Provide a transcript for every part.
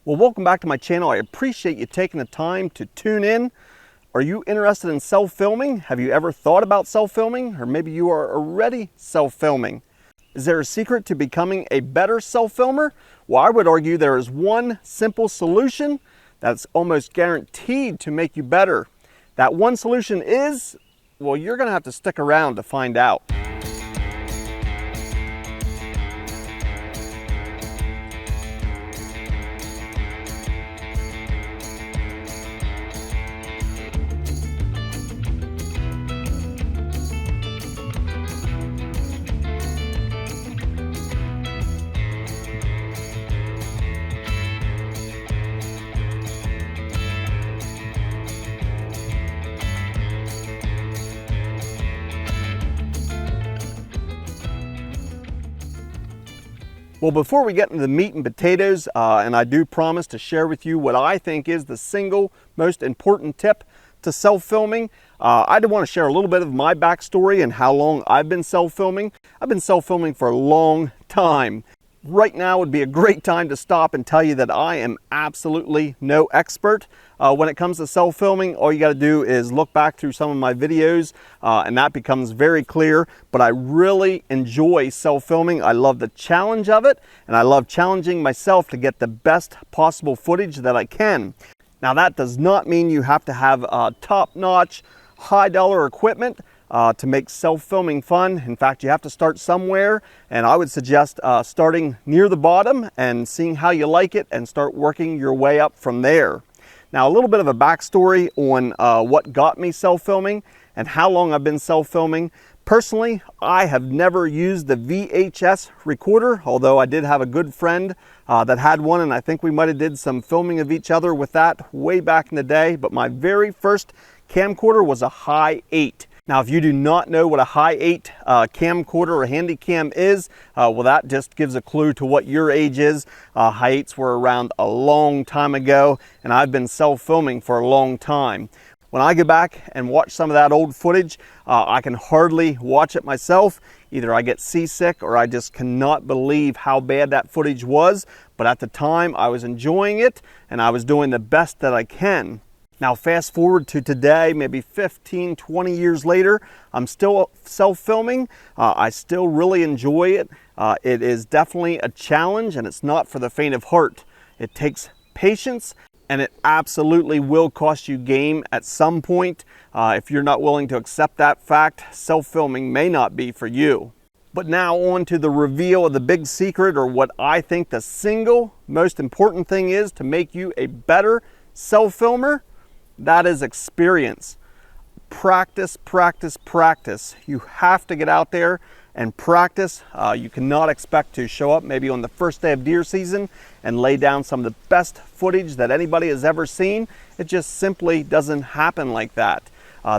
Well, welcome back to my channel. I appreciate you taking the time to tune in. Are you interested in self-filming? Have you ever thought about self-filming? Or maybe you are already self-filming. Is there a secret to becoming a better self-filmer? Well, I would argue there is one simple solution that's almost guaranteed to make you better. That one solution is, well, you're gonna have to stick around to find out. Well, before we get into the meat and potatoes, and I do promise to share with you what I think is the single most important tip to self-filming, I do want to share a little bit of my backstory and how long I've been self-filming. I've been self-filming for a long time. Right now would be a great time to stop and tell you that I am absolutely no expert. When it comes to self-filming, all you got to do is look back through some of my videos and that becomes very clear. But I really enjoy self-filming. I love the challenge of it, and I love challenging myself to get the best possible footage that I can. Now, that does not mean you have to have top-notch, high-dollar equipment to make self-filming fun. In fact, you have to start somewhere, and I would suggest starting near the bottom and seeing how you like it and start working your way up from there. Now, a little bit of a backstory on what got me self-filming and how long I've been self-filming. Personally, I have never used the VHS recorder, although I did have a good friend that had one, and I think we might have did some filming of each other with that way back in the day. But my very first camcorder was a High 8. Now, if you do not know what a High 8 camcorder or handy cam is, well, that just gives a clue to what your age is. High 8s were around a long time ago, and I've been self-filming for a long time. When I go back and watch some of that old footage, I can hardly watch it myself. Either I get seasick or I just cannot believe how bad that footage was. But at the time, I was enjoying it, and I was doing the best that I can. Now, fast forward to today, maybe 15, 20 years later, I'm still self-filming. I still really enjoy it. It is definitely a challenge, and it's not for the faint of heart. It takes patience, and it absolutely will cost you game at some point. If you're not willing to accept that fact, self-filming may not be for you. But now on to the reveal of the big secret, or what I think the single most important thing is to make you a better self-filmer. That is experience. Practice, practice, practice. You have to get out there and practice. You cannot expect to show up maybe on the first day of deer season and lay down some of the best footage that anybody has ever seen. It just simply doesn't happen like that.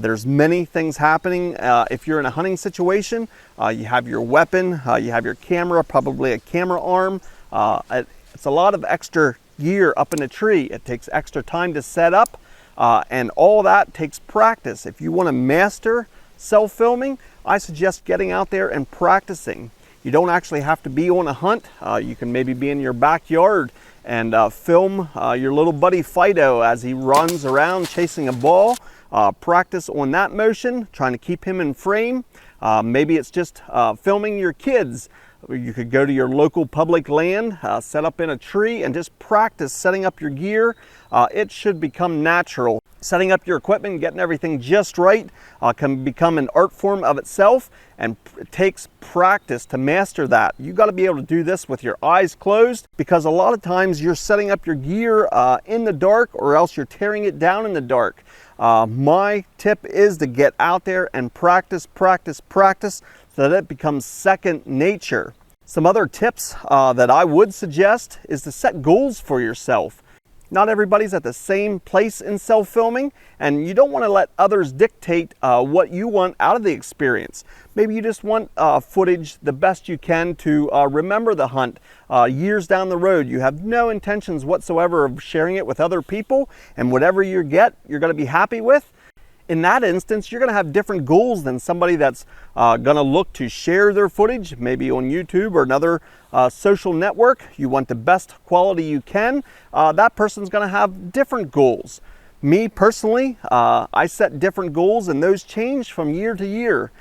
There's many things happening. If you're in a hunting situation, you have your weapon, you have your camera, probably a camera arm. It's a lot of extra gear up in a tree. It takes extra time to set up. And all that takes practice. If you want to master self-filming, I suggest getting out there and practicing. You don't actually have to be on a hunt. You can maybe be in your backyard and film your little buddy Fido as he runs around chasing a ball. Practice on that motion, trying to keep him in frame. Maybe it's just filming your kids. You could go to your local public land, set up in a tree, and just practice setting up your gear. It should become natural. Setting up your equipment, getting everything just right, can become an art form of itself, and it takes practice to master that. You got to be able to do this with your eyes closed, because a lot of times you're setting up your gear in the dark, or else you're tearing it down in the dark. My tip is to get out there and practice, practice, practice, so that it becomes second nature. Some other tips that I would suggest is to set goals for yourself. Not everybody's at the same place in self-filming, and you don't want to let others dictate what you want out of the experience. Maybe you just want footage the best you can to remember the hunt years down the road. You have no intentions whatsoever of sharing it with other people, and whatever you get, you're going to be happy with. In that instance, you're going to have different goals than somebody that's going to look to share their footage, maybe on YouTube or another social network. You want the best quality you can. That person's going to have different goals. Me personally, I set different goals, and those change from year to year.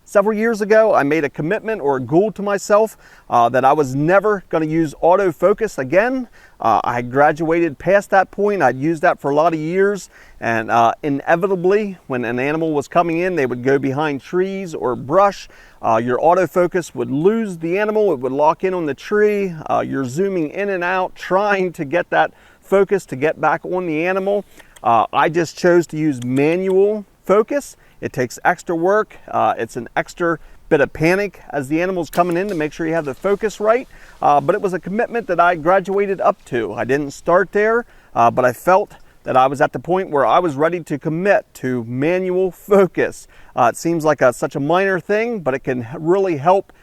Several years ago, I made a commitment or a goal to myself that I was never going to use autofocus again. I graduated past that point. I'd used that for a lot of years, and inevitably, when an animal was coming in, they would go behind trees or brush. Your autofocus would lose the animal. It would lock in on the tree. You're zooming in and out, trying to get that focus to get back on the animal. I just chose to use manual focus. It takes extra work. It's an extra bit of panic as the animal's coming in to make sure you have the focus right. But it was a commitment that I graduated up to. I didn't start there, but I felt that I was at the point where I was ready to commit to manual focus. It seems like such a minor thing, but it can really help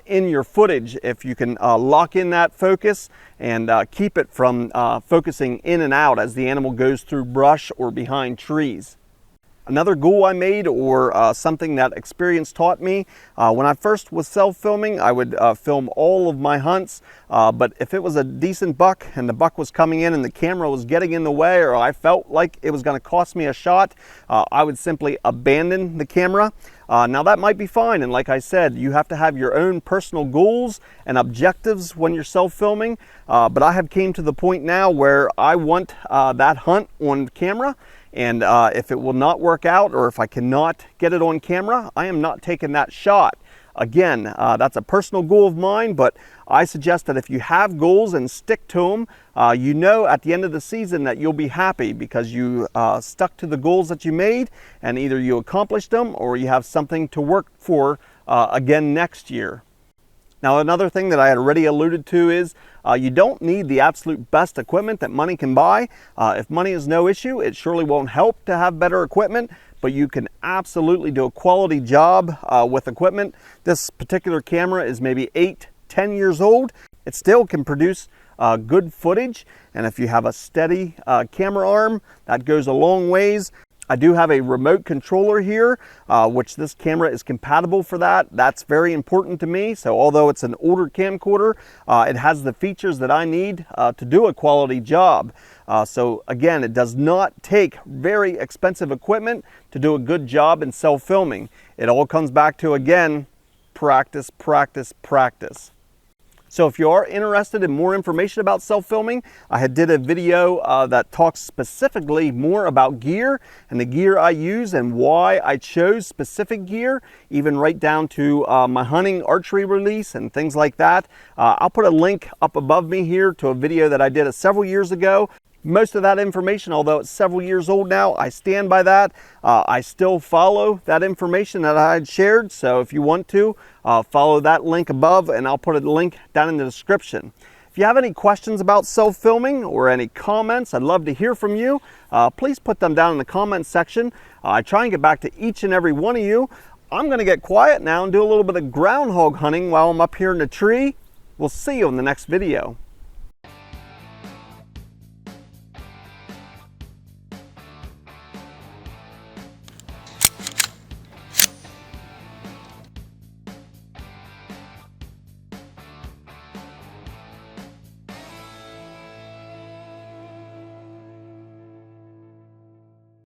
in your footage if you can lock in that focus and keep it from focusing in and out as the animal goes through brush or behind trees. Another goal I made, or something that experience taught me, when I first was self-filming, I would film all of my hunts, but if it was a decent buck and the buck was coming in and the camera was getting in the way, or I felt like it was going to cost me a shot, I would simply abandon the camera. Now that might be fine, and like I said, you have to have your own personal goals and objectives when you're self-filming, but I have came to the point now where I want that hunt on camera. And if it will not work out, or if I cannot get it on camera, I am not taking that shot. Again, that's a personal goal of mine, but I suggest that if you have goals and stick to them, you know at the end of the season that you'll be happy because you stuck to the goals that you made, and either you accomplished them or you have something to work for again next year. Now, another thing that I had already alluded to is you don't need the absolute best equipment that money can buy. If money is no issue, it surely won't help to have better equipment, but you can absolutely do a quality job with equipment. This particular camera is maybe 8-10 years old. It still can produce good footage, and if you have a steady camera arm, that goes a long ways. I do have a remote controller here, which this camera is compatible for that. That's very important to me. So although it's an older camcorder, it has the features that I need to do a quality job. So again, it does not take very expensive equipment to do a good job in self-filming. It all comes back to, again, practice, practice, practice. So if you are interested in more information about self-filming, I had did a video that talks specifically more about gear and the gear I use and why I chose specific gear, even right down to my hunting archery release and things like that. I'll put a link up above me here to a video that I did several years ago. Most of that information, although it's several years old now, I stand by that. I still follow that information that I had shared. So if you want to, follow that link above, and I'll put a link down in the description. If you have any questions about self-filming or any comments, I'd love to hear from you. Please put them down in the comments section. I try and get back to each and every one of you. I'm going to get quiet now and do a little bit of groundhog hunting while I'm up here in the tree. We'll see you in the next video.